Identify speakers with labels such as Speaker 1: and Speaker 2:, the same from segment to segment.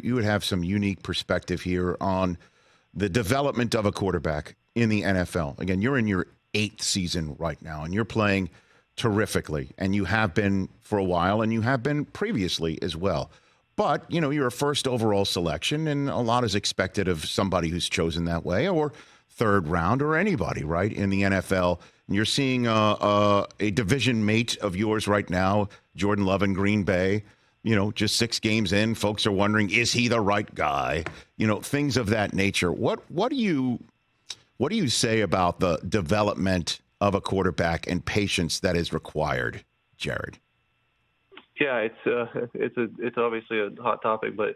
Speaker 1: you would have some unique perspective here on the development of a quarterback in the NFL. Again, you're in your 8th season right now, and you're playing terrifically, and you have been for a while, and you have been previously as well. But, you're a first overall selection, and a lot is expected of somebody who's chosen that way, or third round, or anybody, right, in the NFL. And you're seeing a division mate of yours right now, Jordan Love in Green Bay. Just 6 games in, folks are wondering, is he the right guy? Things of that nature. What do you say about the development of a quarterback and patience that is required, Jared?
Speaker 2: Yeah, it's obviously a hot topic, but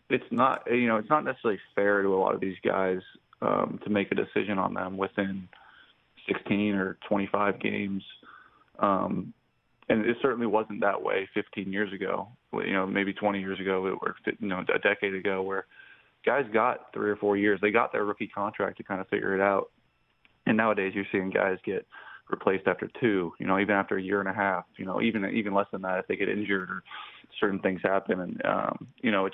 Speaker 2: it's not necessarily fair to a lot of these guys to make a decision on them within 16 or 25 games. And it certainly wasn't that way 15 years ago, maybe 20 years ago, or a decade ago, where guys got 3 or 4 years. They got their rookie contract to kind of figure it out. And nowadays you're seeing guys get replaced after 2, even after a year and a half, even less than that if they get injured or certain things happen. And,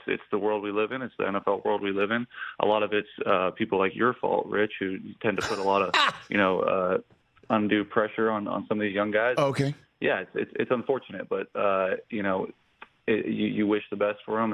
Speaker 2: it's the world we live in. It's the NFL world we live in. A lot of it's people like your fault, Rich, who tend to put a lot of, undue pressure on some of these young guys.
Speaker 1: Okay.
Speaker 2: Yeah, it's unfortunate, but you wish the best for them,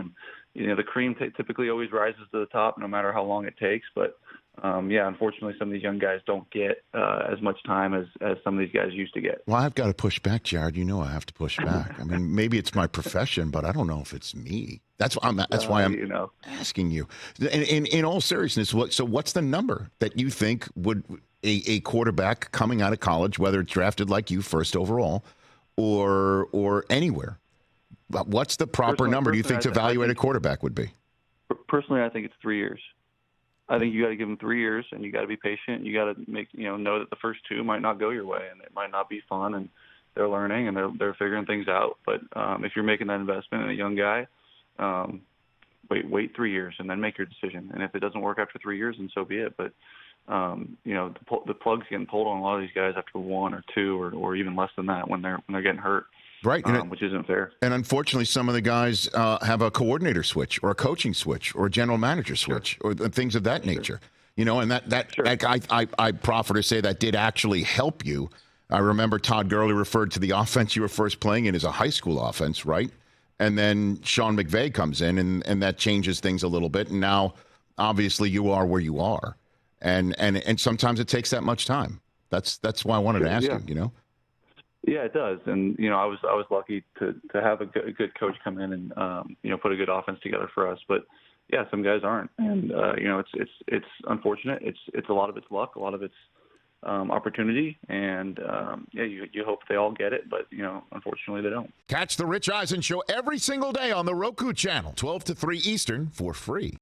Speaker 2: and the cream typically always rises to the top, no matter how long it takes. But unfortunately, some of these young guys don't get as much time as some of these guys used to get.
Speaker 1: Well, I've got to push back, Jared. I have to push back. I mean, maybe it's my profession, but I don't know if it's me. That's why I'm asking you. In all seriousness, what's the number that you think would a quarterback coming out of college, whether it's drafted like you first overall or anywhere, what's the proper number do you think to evaluate a quarterback would be?
Speaker 2: Personally, I think it's 3 years. I think you got to give them 3 years, and you got to be patient. You got to know that the first 2 might not go your way, and it might not be fun, and they're learning and they're figuring things out. But if you're making that investment in a young guy, wait 3 years and then make your decision. And if it doesn't work after 3 years, then so be it. But the plug's getting pulled on a lot of these guys after 1 or 2 or even less than that when they're getting hurt.
Speaker 1: Right,
Speaker 2: which isn't fair.
Speaker 1: And unfortunately, some of the guys have a coordinator switch or a coaching switch or a general manager switch or things of that nature. And that I proffer to say that did actually help you. I remember Todd Gurley referred to the offense you were first playing in as a high school offense, right? And then Sean McVay comes in, and that changes things a little bit. And now, obviously, you are where you are. And sometimes it takes that much time. That's why I wanted to ask you,
Speaker 2: Yeah, it does. And, I was lucky to have a good coach come in and, put a good offense together for us. But, yeah, some guys aren't. And, it's unfortunate. It's a lot of it's luck, a lot of it's opportunity. And, you hope they all get it. But, unfortunately, they don't.
Speaker 1: Catch the Rich Eisen Show every single day on the Roku channel, 12 to 3 Eastern, for free.